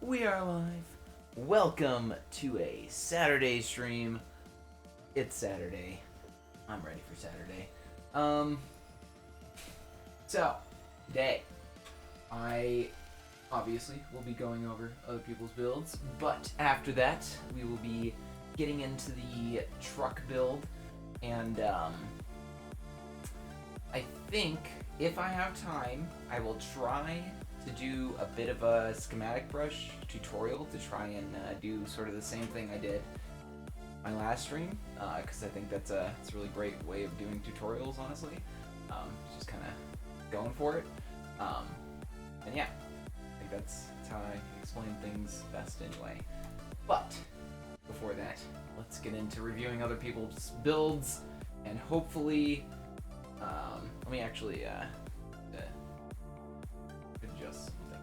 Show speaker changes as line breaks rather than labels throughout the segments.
We are live. Welcome to a Saturday stream. It's Saturday. I'm ready for Saturday. So, today, I obviously will be going over other people's builds, but after that, we will be getting into the truck build, and, I think if I have time, I will try to do a bit of a schematic brush tutorial to try and do sort of the same thing I did my last stream, because I think it's a really great way of doing tutorials, honestly. Just kind of going for it. And yeah, I think that's how I explain things best anyway. But before that, let's get into reviewing other people's builds, and hopefully, let me actually adjust something.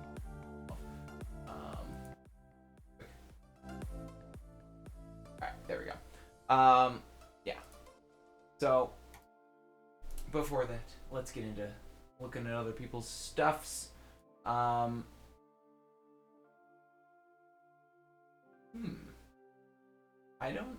Alright, there we go. Yeah. So, before that, let's get into looking at other people's stuffs. I don't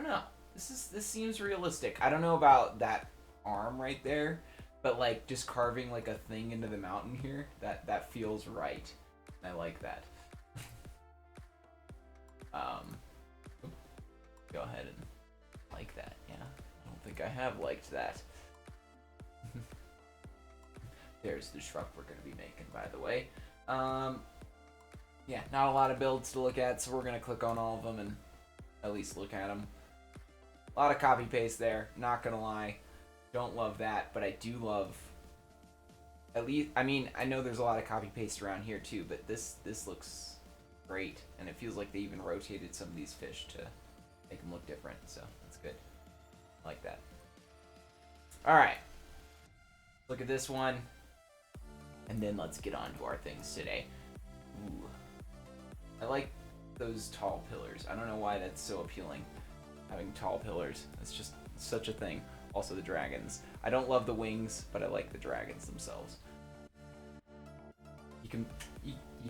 know. This seems realistic. I don't know about that arm right there, but like just carving like a thing into the mountain here, that feels right. I like that. Go ahead and like that. Yeah, I don't think I have liked that. There's the truck we're gonna be making, by the way. Yeah, not a lot of builds to look at, so we're gonna click on all of them and at least look at them. A lot of copy paste there, not gonna lie. Don't love that, but I do love, at least, I mean, I know there's a lot of copy paste around here too, but this looks great, and it feels like they even rotated some of these fish to make them look different, so that's good. I like that. Alright, look at this one, and then let's get on to our things today. Ooh. I like those tall pillars. I don't know why that's so appealing, having tall pillars. It's just such a thing. Also the dragons. I don't love the wings, but I like the dragons themselves. You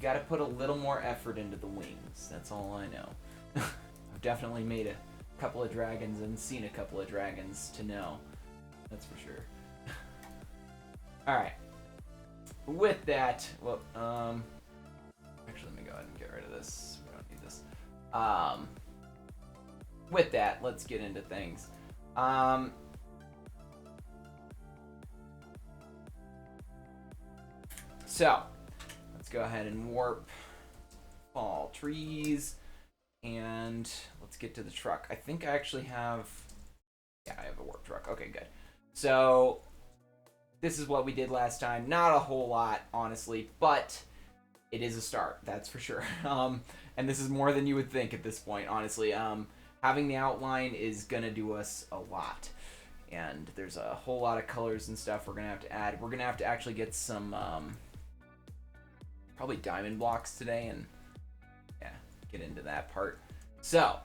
gotta put a little more effort into the wings. That's all I know. I've definitely made a couple of dragons and seen a couple of dragons to know. That's for sure. Alright. With that, well, actually let me go ahead and get rid of this. We don't need this. With that, let's get into things. So, let's go ahead and warp fall trees, and let's get to the truck. I think I actually have, yeah, I have a warp truck. Okay, good. So, this is what we did last time. Not a whole lot, honestly, but it is a start, that's for sure. And this is more than you would think at this point, honestly. Having the outline is gonna do us a lot. And there's a whole lot of colors and stuff we're gonna have to add. We're gonna have to actually get some, probably diamond blocks today, and yeah, get into that part. So,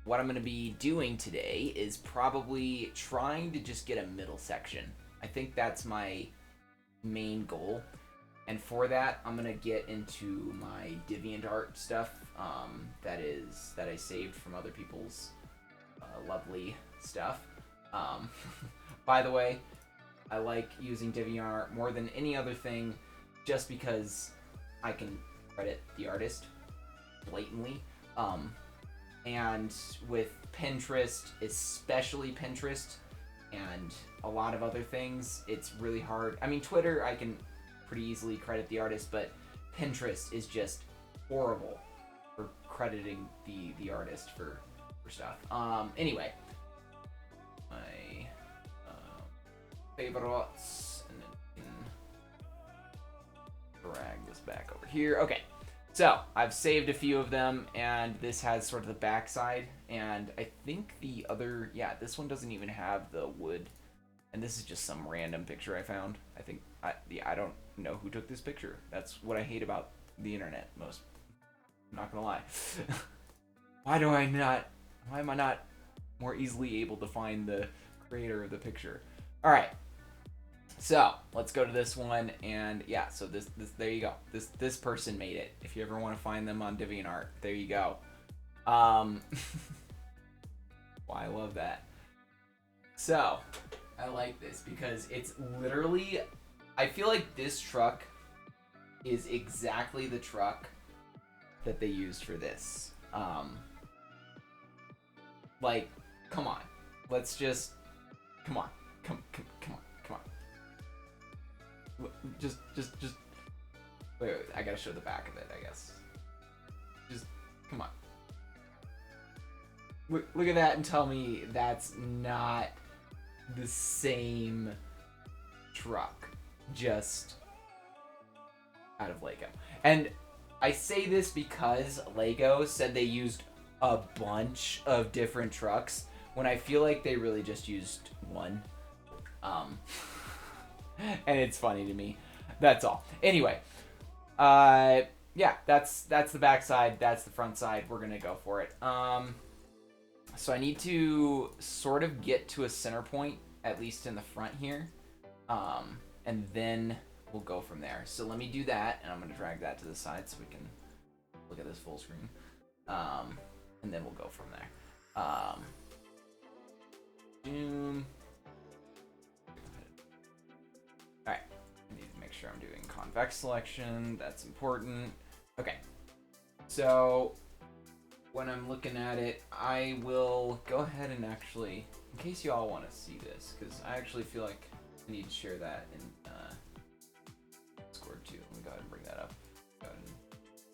what I'm gonna be doing today is probably trying to just get a middle section. I think that's my main goal. And for that, I'm gonna get into my DeviantArt stuff that I saved from other people's lovely stuff. By the way, I like using DeviantArt more than any other thing, just because I can credit the artist blatantly. And with Pinterest, especially Pinterest, and a lot of other things, it's really hard. I mean, Twitter, I can pretty easily credit the artist, but Pinterest is just horrible for crediting the artist for stuff. Anyway, my favorites, and then drag this back over here. Okay, so I've saved a few of them, and this has sort of the backside, and I think the other, yeah, this one doesn't even have the wood, and this is just some random picture I found. I think, I don't know who took this picture. That's what I hate about the internet most. I'm not gonna lie. Why am I not more easily able to find the creator of the picture? Alright, So let's go to this one, and yeah, so this there you go. This person made it. If you ever want to find them on DeviantArt, there you go. Well, I love that. So I like this because it's literally, I feel like this truck is exactly the truck that they used for this. Like, come on, let's just, come on, come on. Just wait, I gotta show the back of it, I guess. Just, come on. Look at that and tell me that's not the same truck, just out of Lego. And I say this because Lego said they used a bunch of different trucks, when I feel like they really just used one. And it's funny to me. That's all. Anyway, yeah, that's the back side. That's the front side. We're gonna go for it. So I need to sort of get to a center point, at least in the front here, and then we'll go from there. So let me do that, and I'm gonna drag that to the side so we can look at this full screen, and then we'll go from there. Boom. Alright, I need to make sure I'm doing convex selection. That's important. Okay, so when I'm looking at it, I will go ahead and actually, in case you all want to see this, because I actually feel like I need to share that in Discord too. Let me go ahead and bring that up. Go ahead and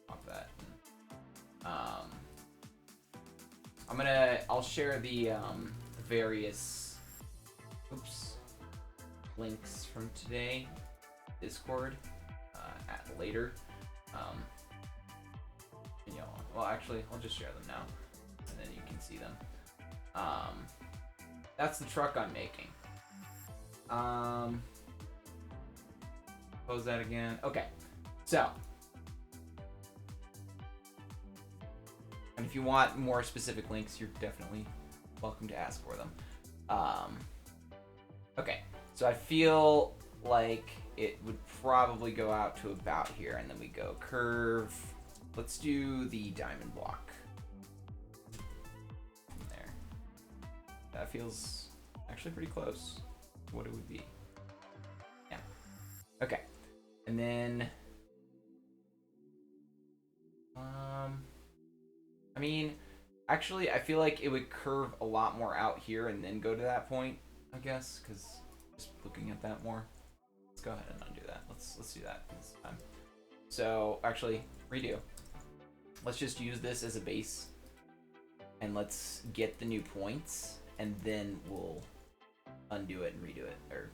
pop that. I'll share the various, links from today, Discord, at later. And well, actually, I'll just share them now, and then you can see them. That's the truck I'm making. Close that again. Okay, so, and if you want more specific links, you're definitely welcome to ask for them. Okay, so I feel like it would probably go out to about here, and then we go curve. Let's do the diamond block. There. That feels actually pretty close to what it would be. Yeah. Okay. And then, I mean, actually, I feel like it would curve a lot more out here and then go to that point, I guess, because just looking at that more. Let's go ahead and undo that. Let's do that this time. So, actually, redo. Let's just use this as a base, and let's get the new points, and then we'll undo it and redo it, or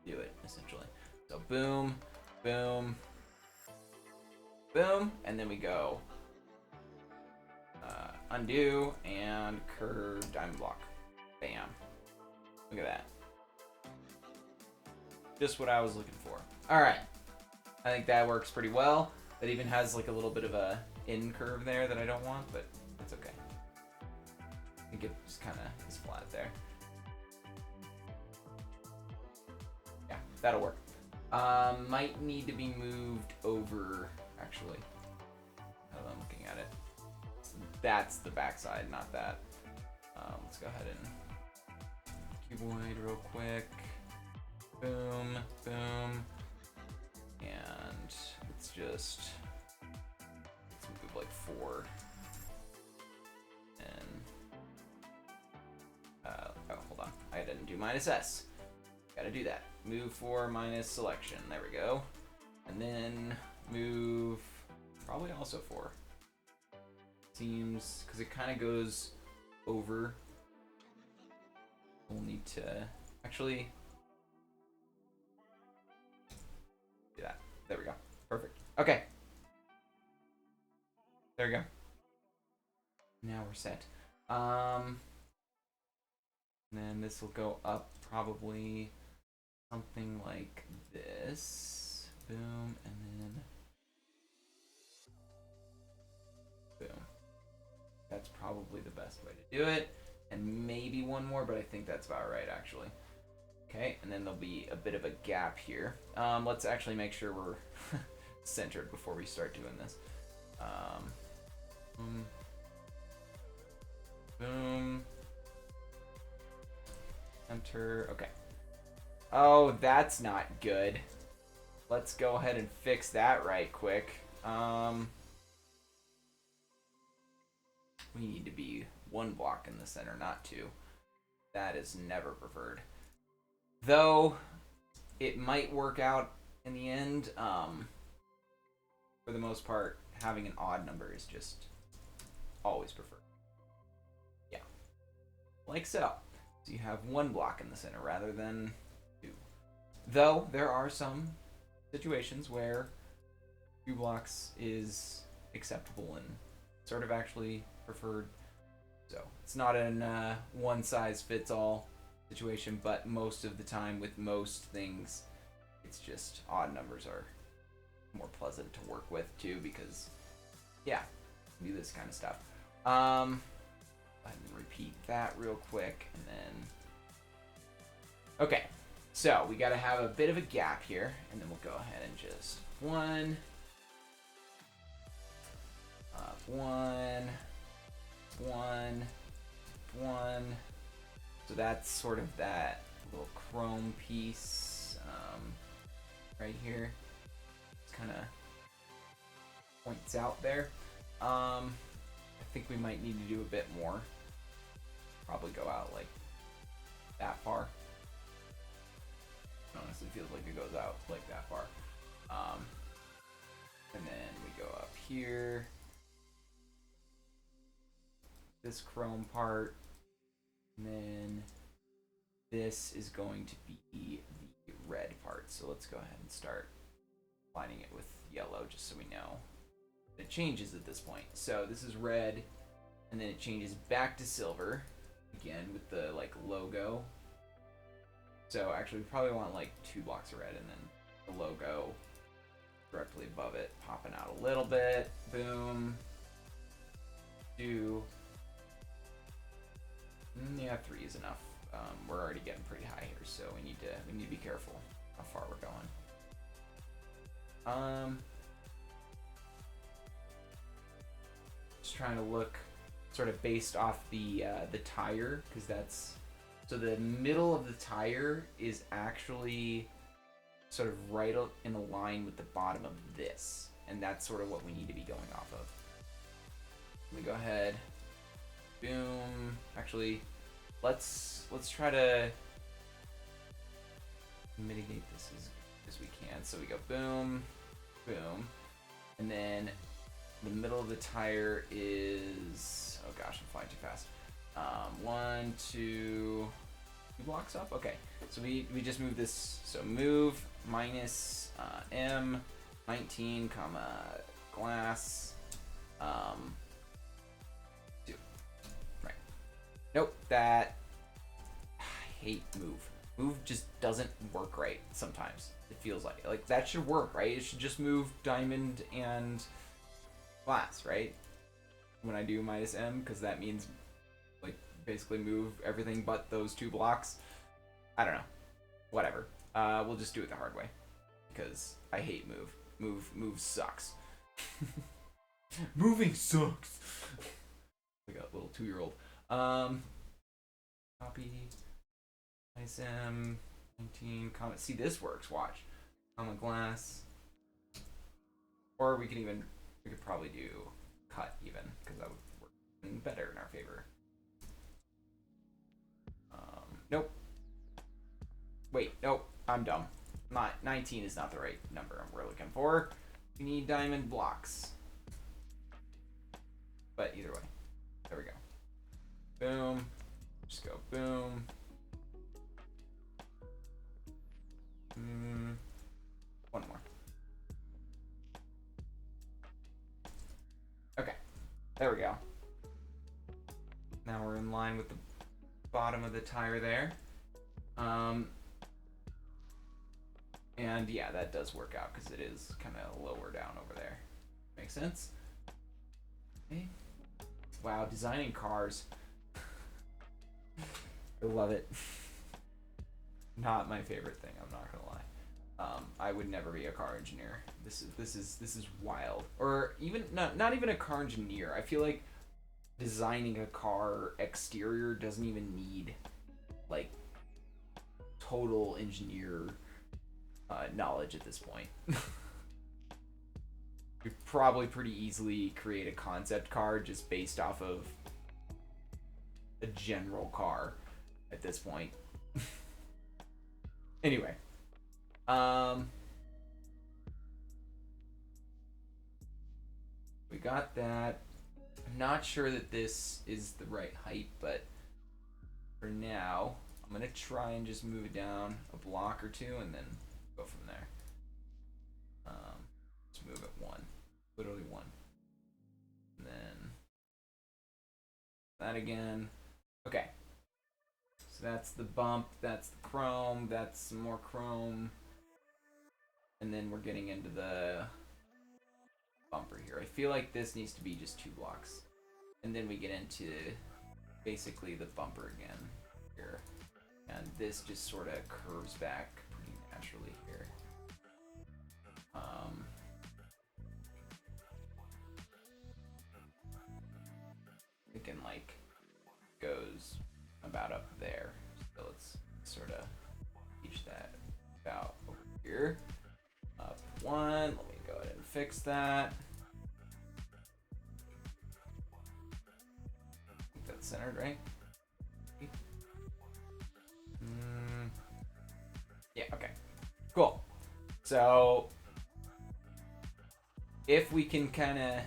do it, essentially. So boom, boom, boom, and then we go undo and curve diamond block. Bam. Look at that. Just what I was looking for. All right. I think that works pretty well. That even has like a little bit of a in curve there that I don't want, but it's okay. I think it just kind of is flat there. Yeah, that'll work. Might need to be moved over, actually. Now that I'm looking at it. So that's the backside, not that. Let's go ahead and cuboid real quick. Boom, boom. And let's move like 4. And, oh, hold on. I didn't do -S. Gotta do that. Move 4 minus selection. There we go. And then move probably also 4. Seems, because it kind of goes over. We'll need to actually do that. There we go. Perfect. Okay. There we go. Now we're set. And then this will go up probably something like this. Boom, and then boom. That's probably the best way to do it. And maybe one more, but I think that's about right, actually. Okay, and then there'll be a bit of a gap here. Let's actually make sure we're centered before we start doing this. Boom. Boom. Enter. Okay. Oh, that's not good. Let's go ahead and fix that right quick. We need to be one block in the center, not two. That is never preferred. Though, it might work out in the end. For the most part, having an odd number is just always preferred. Yeah. Like so. So you have one block in the center rather than two. Though, there are some situations where 2 blocks is acceptable and sort of actually preferred. So it's not an one size fits all situation, but most of the time with most things, it's just odd numbers are more pleasant to work with too, because yeah, do this kind of stuff. Go ahead and repeat that real quick, and then okay. So we got to have a bit of a gap here, and then we'll go ahead and just one. So that's sort of that little chrome piece right here. It's kind of points out there. I think we might need to do a bit more. Probably go out like that far. Honestly, feels like it goes out like that far. And then we go up here. This chrome part, and then this is going to be the red part. So let's go ahead and start lining it with yellow just so we know it changes at this point. So this is red, and then it changes back to silver again with the like logo. So actually we probably want like 2 blocks of red, and then the logo directly above it popping out a little bit. Boom. 2. Yeah, 3 is enough. We're already getting pretty high here, so we need to be careful how far we're going. Just trying to look sort of based off the tire, because that's so the middle of the tire is actually sort of right in a line with the bottom of this, and that's sort of what we need to be going off of. Let me go ahead. Boom. Actually, let's try to mitigate this as we can. So we go boom, boom, and then the middle of the tire is, oh gosh, I'm flying too fast. 1, 2 blocks up. Okay, so we just move this. So move minus M 19 comma glass 2. Right. Nope. That I hate move. Move just doesn't work right sometimes. It feels like that should work, right? It should just move diamond and glass, right? When I do minus M, because that means like basically move everything but those 2 blocks. I don't know. Whatever. We'll just do it the hard way, because I hate move. Move sucks. Moving sucks. Like a little 2-year-old. Copy. Nice M 19 comment. See, this works. Watch. Comma glass. Or we could probably do cut even, because that would work even better in our favor. Nope. Wait, nope. I'm dumb. 19 is not the right number we're looking for. We need diamond blocks. But either way. There we go. Boom. Just go boom. One more. Okay. There we go. Now we're in line with the bottom of the tire there. And yeah, that does work out because it is kind of lower down over there. Makes sense? Okay. Wow, designing cars. I love it. Not my favorite thing. I'm not gonna lie. I would never be a car engineer. This is wild. Or even not even a car engineer. I feel like designing a car exterior doesn't even need like total engineer knowledge at this point. You probably pretty easily create a concept car just based off of a general car at this point. Anyway, we got that. I'm not sure that this is the right height, but for now, I'm gonna try and just move it down a block or two and then go from there. Let's move it one, literally one, and then that again. Okay, so that's the bump, that's the chrome, that's some more chrome, and then we're getting into the bumper here. I feel like this needs to be just 2 blocks, and then we get into basically the bumper again here, and this just sort of curves back pretty naturally here. Thinking like goes about up there, so let's sort of teach that about over here. Up 1. Let me go ahead and fix that. I think that's centered, right? Yeah, okay. Cool. So if we can kind of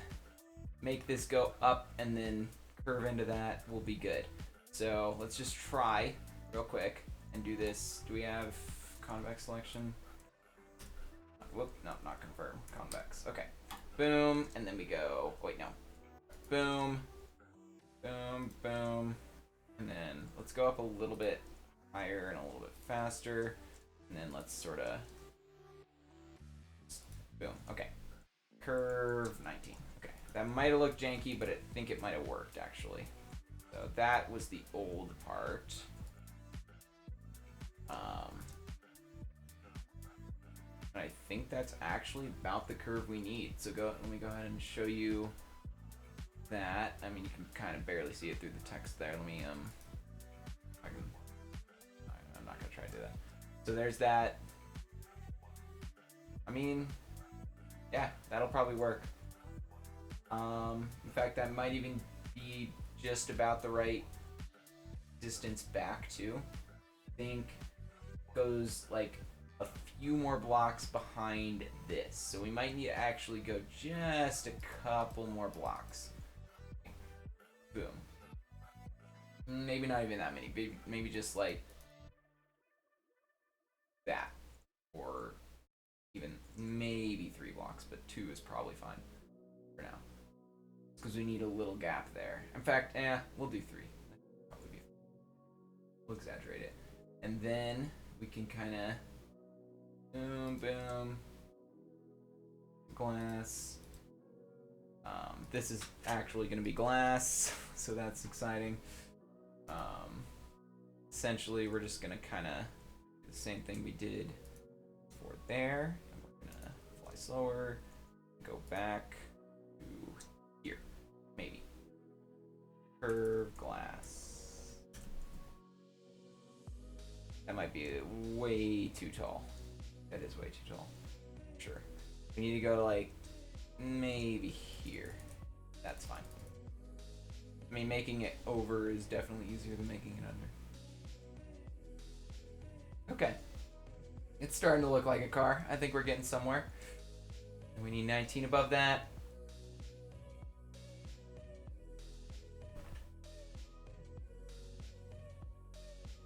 make this go up and then curve into that, we'll be good. So let's just try real quick and do this. Do we have convex selection? Whoop, no, not confirm. Convex. Okay. Boom, and then we go. Wait, no. Boom, boom, boom, and then let's go up a little bit higher and a little bit faster, and then let's sort of boom. Okay. Curve 19. Okay. That might have looked janky, but I think it might have worked actually. So that was the old part. I think that's actually about the curve we need. So let me go ahead and show you that. I mean, you can kind of barely see it through the text there. Let me I'm not gonna try to do that. So there's that. I mean, yeah, that'll probably work. In fact, that might even be just about the right distance back too. I think goes like a few more blocks behind this, so we might need to actually go just a couple more blocks. Boom. Maybe not even that many. Maybe just like that, or even maybe 3 blocks, but 2 is probably fine for now, because we need a little gap there. In fact, we'll do 3. Probably be. We'll exaggerate it, and then we can kind of boom, boom, glass. This is actually going to be glass, so that's exciting. Essentially, we're just going to kind of do the same thing we did for there. And we're going to fly slower, go back to here, maybe. Curve glass. That might be way too tall. That is way too tall. Sure. We need to go like maybe here. That's fine. I mean, making it over is definitely easier than making it under. Okay. It's starting to look like a car. I think we're getting somewhere. And we need 19 above that.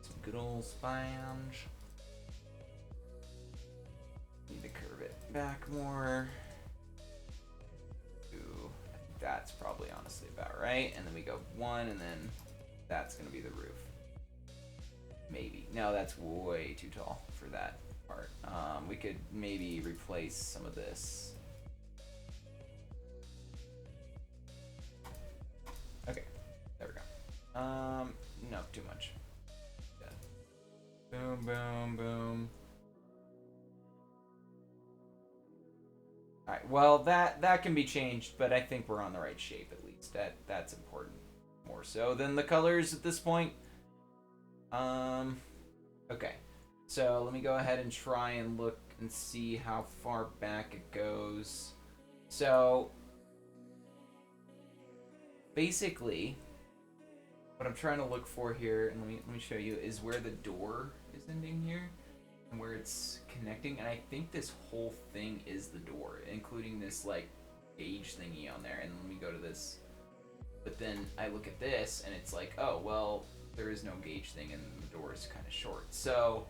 Some good old sponge. Need to curve it back more. Ooh, I think that's probably honestly about right. And then we go 1, and then that's gonna be the roof. Maybe. No, that's way too tall for that part. We could maybe replace some of this. Okay, there we go. No, too much. Yeah. Boom, Boom, boom, boom. Alright, well, that can be changed, but I think we're on the right shape, at least. That's important. More so than the colors at this point. Okay. So, let me go ahead and try and look and see how far back it goes. So, basically, what I'm trying to look for here, and let me show you, is where the door is ending here. And where it's connecting, and I think this whole thing is the door, including this like gauge thingy on there. And let me go to this, but then I look at this and it's like, oh well, there is no gauge thing and the door is kind of short. So,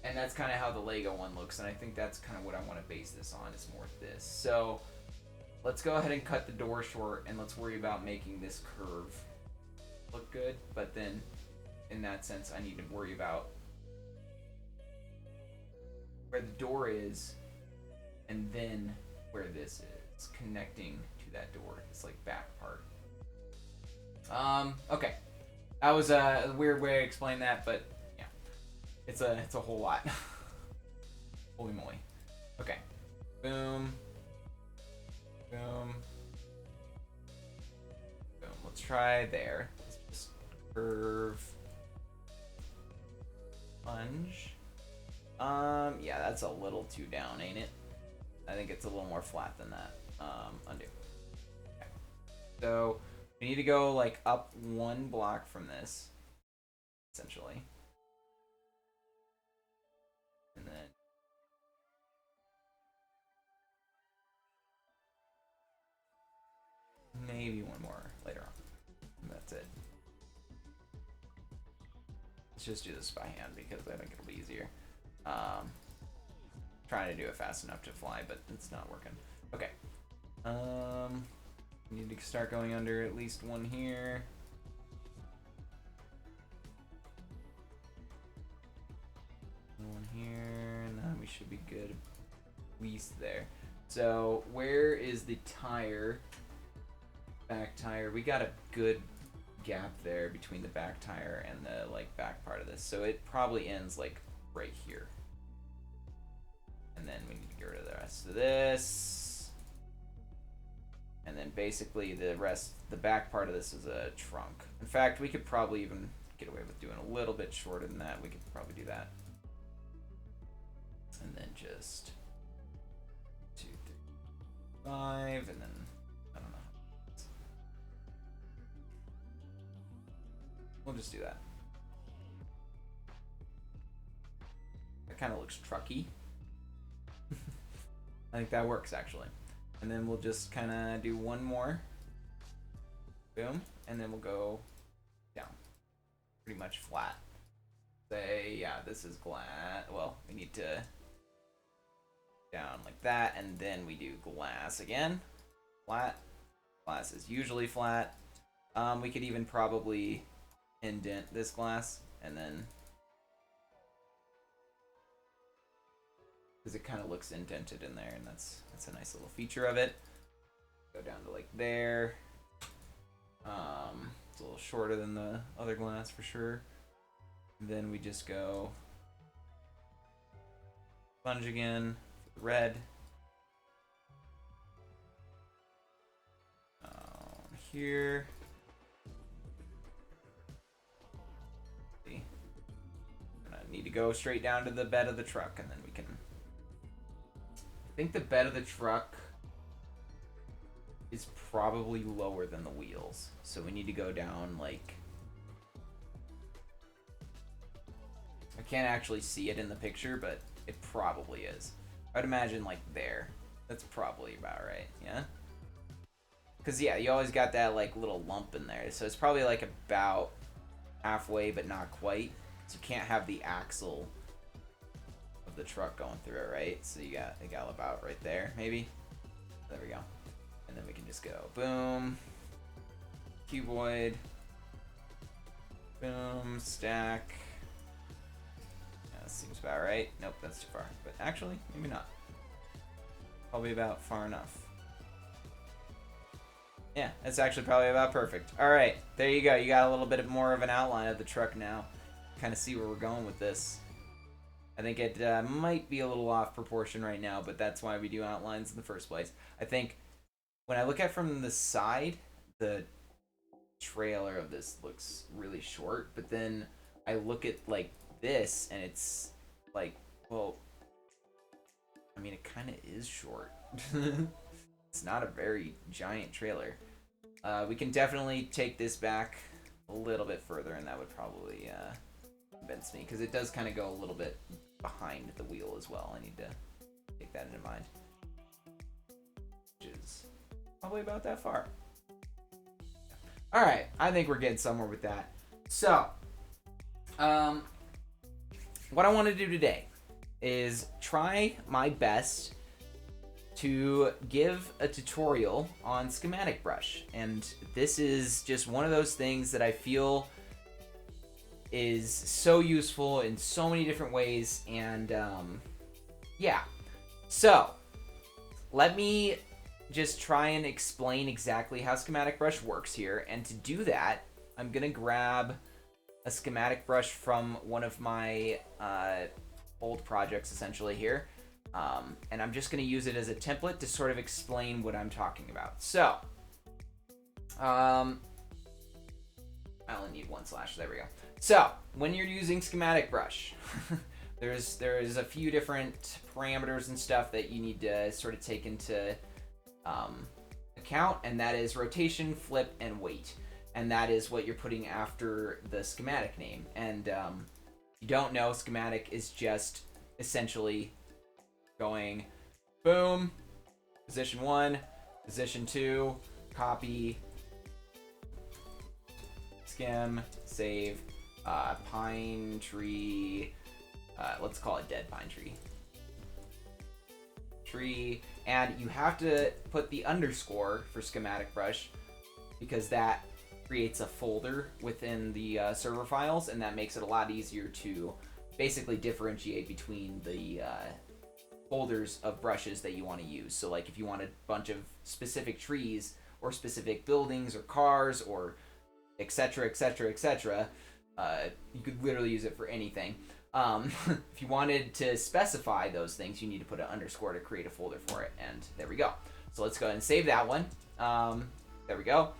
and that's kind of how the Lego one looks, and I think that's kind of what I want to base this on, is more this. So let's go ahead and cut the door short, and let's worry about making this curve look good. But then in that sense, I need to worry about where the door is, and then where this is connecting to that door. It's like back part. Okay. That was a weird way to explain that, but yeah. It's a whole lot. Holy moly. Okay. Boom. Boom. Boom. Let's try there. Let's just curve. Plunge. Yeah, that's a little too down, ain't it? I think it's a little more flat than that. Undo. Okay. So, we need to go, like, up one block from this, essentially. And then... maybe one more later on. And that's it. Let's just do this by hand, because I think it'll be easier. Trying to do it fast enough to fly, but it's not working. Okay. Need to start going under at least one here. One here, and then we should be good. At least there. So where is the tire? Back tire. We got a good gap there between the back tire and the like back part of this. So it probably ends like right here. And then we need to get rid of the rest of this. And then basically the back part of this is a trunk. In fact, we could probably even get away with doing a little bit shorter than that. We could probably do that. And then just 2, 3, 5, and then I don't know. We'll just do that. That kind of looks trucky. I think that works actually. And then we'll just kind of do one more. Boom. And then we'll go down. Pretty much flat. Say, yeah, this is glass. Well, we need to down like that. And then we do glass again. Flat. Glass is usually flat. We could even probably indent this glass. And then... because it kind of looks indented in there, and that's a nice little feature of it. Go down to like there. It's a little shorter than the other glass for sure. And then we just go sponge again for the red. Here. See? Gonna need to go straight down to the bed of the truck, and then we can. I think the bed of the truck is probably lower than the wheels. So we need to go down like... I can't actually see it in the picture, but it probably is. I'd imagine like there. That's probably about right, yeah? Because yeah, you always got that like little lump in there. So it's probably like about halfway, but not quite. So you can't have the axle of the truck going through it, right? So you got about right there, maybe. There we go. And then we can just go boom, cuboid, boom, stack. Yeah, that seems about right. Nope, that's too far. But actually, maybe not. Probably about far enough. Yeah, that's actually probably about perfect. All right, there you go. You got a little bit more of an outline of the truck now. Kind of see where we're going with this. I think it might be a little off proportion right now, but that's why we do outlines in the first place. I think when I look at it from the side, the trailer of this looks really short, but then I look at like this and it's like, well, I mean, it kind of is short. It's not a very giant trailer. We can definitely take this back a little bit further, and that would probably convince me, because it does kind of go a little bit behind the wheel as well. I need to take that into mind, which is probably about that far. All right, I think we're getting somewhere with that. So, what I want to do today is try my best to give a tutorial on Schematic Brush. And this is just one of those things that I feel is so useful in so many different ways. And yeah, so let me just try and explain exactly how Schematic Brush works here. And to do that, I'm gonna grab a Schematic Brush from one of my old projects essentially here. And I'm just going to use it as a template to sort of explain what I'm talking about. So, I only need one slash, there we go. So, when you're using Schematic Brush, there's a few different parameters and stuff that you need to sort of take into account, and that is rotation, flip, and weight. And that is what you're putting after the schematic name. And if you don't know, schematic is just essentially going boom, position 1, position 2, copy, skim, save, pine tree, let's call it dead pine tree, and you have to put the underscore for Schematic Brush because that creates a folder within the server files, and that makes it a lot easier to basically differentiate between the folders of brushes that you want to use. So like if you want a bunch of specific trees or specific buildings or cars or etc, etc, etc, you could literally use it for anything. If you wanted to specify those things, you need to put an underscore to create a folder for it, and there we go. So let's go ahead and save that one. There we go.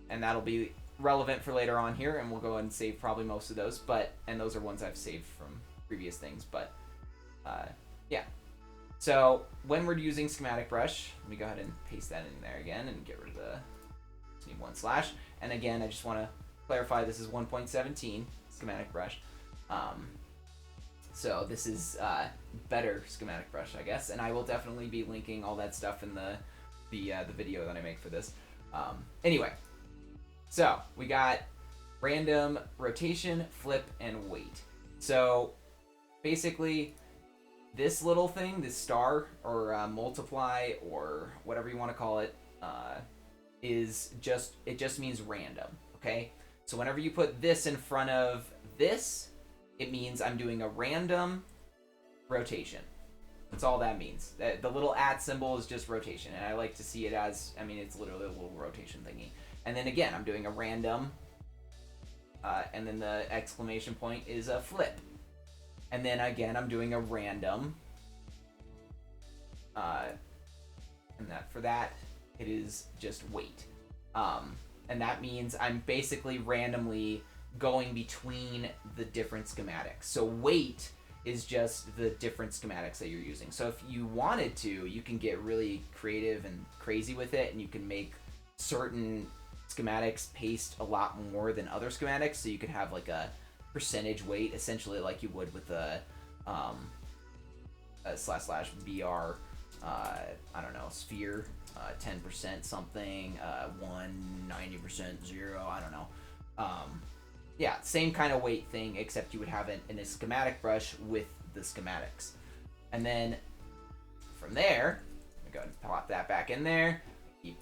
And that'll be relevant for later on here, and we'll go ahead and save probably most of those, and those are ones I've saved from previous things, but yeah. So when we're using Schematic Brush, let me go ahead and paste that in there again and get rid of the, just need one slash. And again, I just want to clarify this is 1.17 Schematic Brush. So this is better Schematic Brush, I guess, and I will definitely be linking all that stuff in the video that I make for this. Anyway, so we got random, rotation, flip, and weight. So basically, this little thing, this star or multiply or whatever you want to call it, it just means random. Okay, so whenever you put this in front of this, it means I'm doing a random rotation. That's all that means. The little @ symbol is just rotation, and I like to see it as, I mean, it's literally a little rotation thingy. And then again, I'm doing a random, and then the exclamation point is a flip. And then again, I'm doing a random, and for that, it is just weight. And that means I'm basically randomly going between the different schematics. So weight is just the different schematics that you're using. So if you wanted to, you can get really creative and crazy with it, and you can make certain schematics paste a lot more than other schematics. So you could have like a percentage weight, essentially like you would with a //br, I don't know, sphere, 10% something, 1, 90%, 0, I don't know. Yeah, same kind of weight thing, except you would have it in a schematic brush with the schematics. And then from there, I'm going to plop that back in there. Keep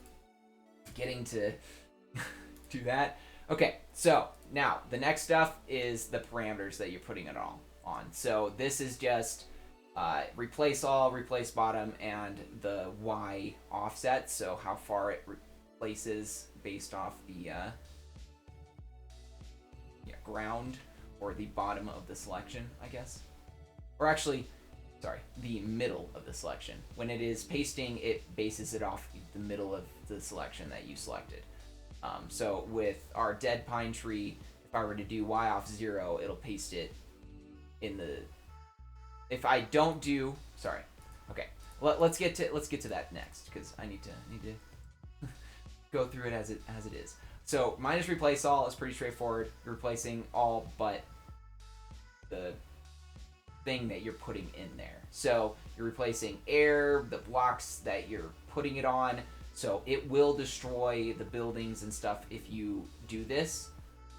getting to do that. Okay, so now the next stuff is the parameters that you're putting it all on. So this is just replace all, replace bottom, and the Y offset, so how far it replaces based off the ground or the bottom of the selection, I guess. or actually, sorry, the middle of the selection. When it is pasting, it bases it off the middle of the selection that you selected. So with our dead pine tree, if I were to do y off 0, it'll paste it in the. If I don't do, sorry, okay, let's get to that next because I need to go through it as it is. So minus replace all is pretty straightforward. Replacing all but the thing that you're putting in there. So you're replacing air, the blocks that you're putting it on. So it will destroy the buildings and stuff if you do this.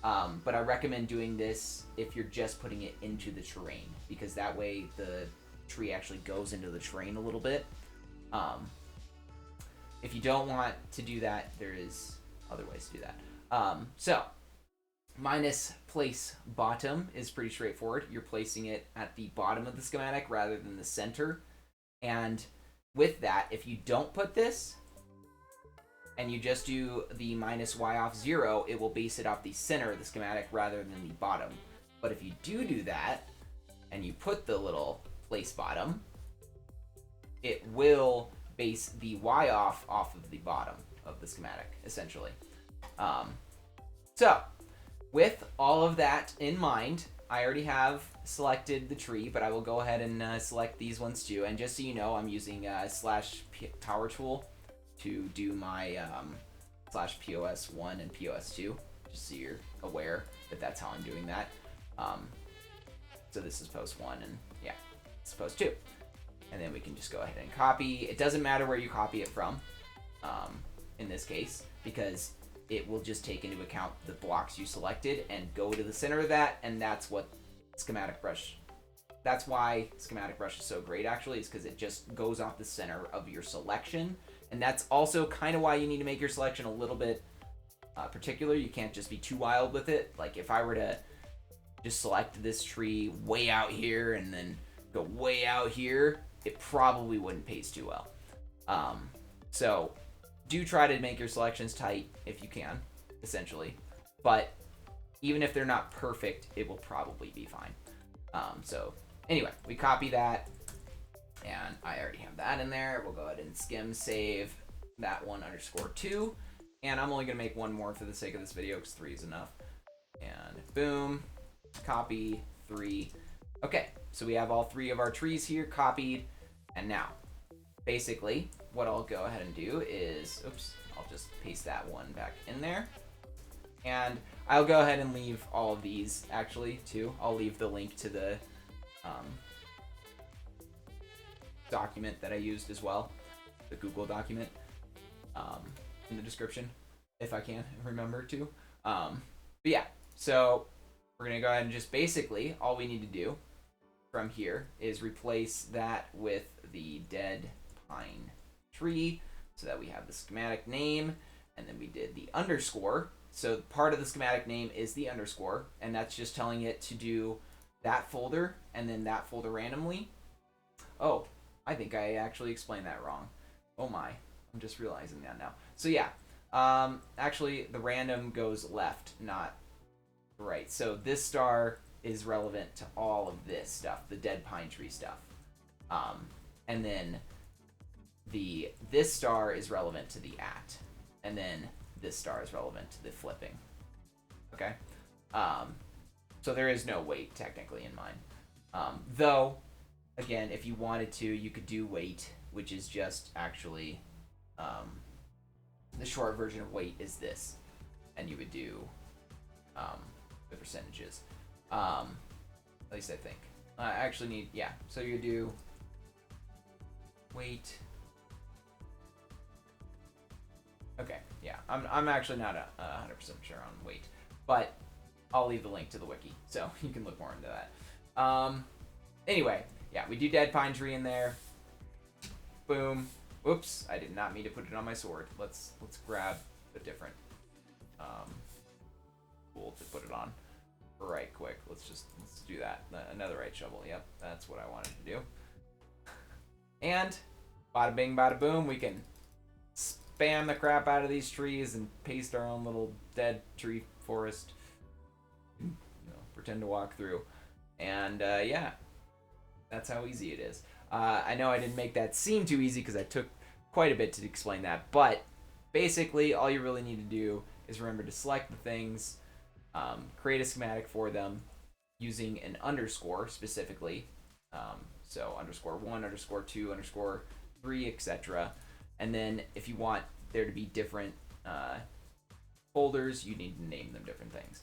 But I recommend doing this if you're just putting it into the terrain, because that way the tree actually goes into the terrain a little bit. If you don't want to do that, there is other ways to do that. So minus place bottom is pretty straightforward. You're placing it at the bottom of the schematic rather than the center. And with that, if you don't put this and you just do the minus y off 0, it will base it off the center of the schematic rather than the bottom. But if you do that and you put the little place bottom, it will base the y off of the bottom of the schematic, essentially. So with all of that in mind, I already have selected the tree, but I will go ahead and select these ones too. And just so you know, I'm using /power tool to do my /POS1 and POS2, just so you're aware that that's how I'm doing that. So this is post 1 and yeah, it's post 2. And then we can just go ahead and copy. It doesn't matter where you copy it from in this case, because it will just take into account the blocks you selected and go to the center of that, and that's what schematic brush. That's why schematic brush is so great, actually, is because it just goes off the center of your selection. And that's also kind of why you need to make your selection a little bit particular. You can't just be too wild with it. Like if I were to just select this tree way out here and then go way out here, it probably wouldn't paste too well. So do try to make your selections tight if you can, essentially. But even if they're not perfect, it will probably be fine. So anyway, we copy that. And I already have that in there. We'll go ahead and skim save that 1_2. And I'm only going to make one more for the sake of this video because 3 is enough. And boom, copy 3. Okay, so we have all 3 of our trees here copied. And now, basically, what I'll go ahead and do is, I'll just paste that one back in there. And I'll go ahead and leave all of these, actually, too. I'll leave the link to the document that I used as well, the Google document, in the description, if I can remember to. But yeah, so we're going to go ahead and just basically, all we need to do from here is replace that with the dead pine tree so that we have the schematic name, and then we did the underscore. So part of the schematic name is the underscore, and that's just telling it to do that folder and then that folder randomly. Oh, I think I actually explained that wrong. Oh my, I'm just realizing that now. So yeah, actually the random goes left, not right. So this star is relevant to all of this stuff, the dead pine tree stuff. And then this star is relevant to the @, and then this star is relevant to the flipping. Okay? So there is no weight technically in mine. Though, again, if you wanted to, you could do weight, which is just actually the short version of weight is this, and you would do the percentages. At least I think. I actually need, yeah. So you do weight. Okay, yeah. I'm actually not 100% sure on weight, but I'll leave the link to the wiki, so you can look more into that. Anyway, yeah, we do dead pine tree in there. Boom. Oops, I did not mean to put it on my sword. Let's grab a different tool to put it on. Right quick. Let's do that. Another right shovel. Yep, that's what I wanted to do. And bada bing, bada boom, we can spam the crap out of these trees and paste our own little dead tree forest. Pretend to walk through. And yeah, That's how easy it is. I know I didn't make that seem too easy because I took quite a bit to explain that, but basically all you really need to do is remember to select the things, create a schematic for them using an underscore specifically. So _1, _2, _3, etc. And then if you want there to be different folders, you need to name them different things.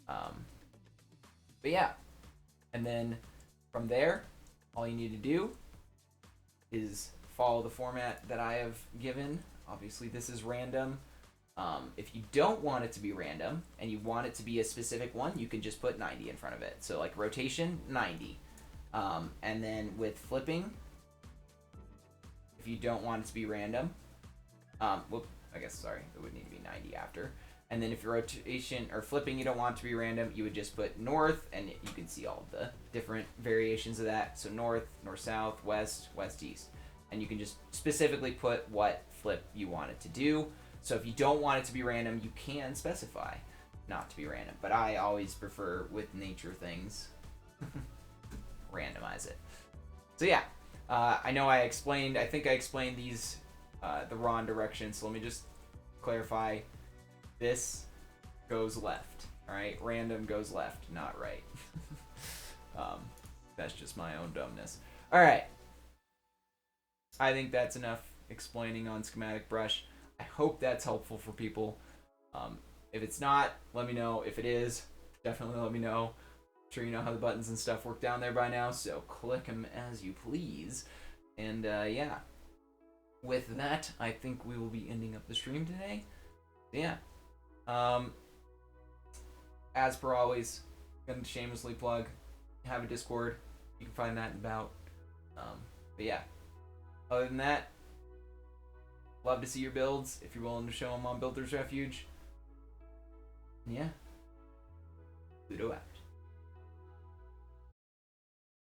But yeah, and then from there, all you need to do is follow the format that I have given. Obviously, this is random. If you don't want it to be random and you want it to be a specific one, you can just put 90 in front of it. So like rotation, 90. And then with flipping, if you don't want it to be random, well, I guess, sorry, it would need to be 90 after. And then if your rotation or flipping you don't want it to be random, you would just put north, and you can see all of the different variations of that. So north, north-south, west, west-east. And you can just specifically put what flip you want it to do. So if you don't want it to be random, you can specify not to be random. But I always prefer, with nature things, randomize it. So yeah, I know I think I explained these, the wrong direction. So let me just clarify. This goes left, all right? Random goes left, not right. That's just my own dumbness. All right. I think that's enough explaining on schematic brush. I hope that's helpful for people. If it's not, let me know. If it is, definitely let me know. I'm sure you know how the buttons and stuff work down there by now, so click them as you please. And yeah, with that, I think we will be ending up the stream today. Yeah. As per always, gonna shamelessly plug, have a Discord. You can find that in about. But yeah, other than that, love to see your builds if you're willing to show them on Builder's Refuge. Yeah, Pluto out.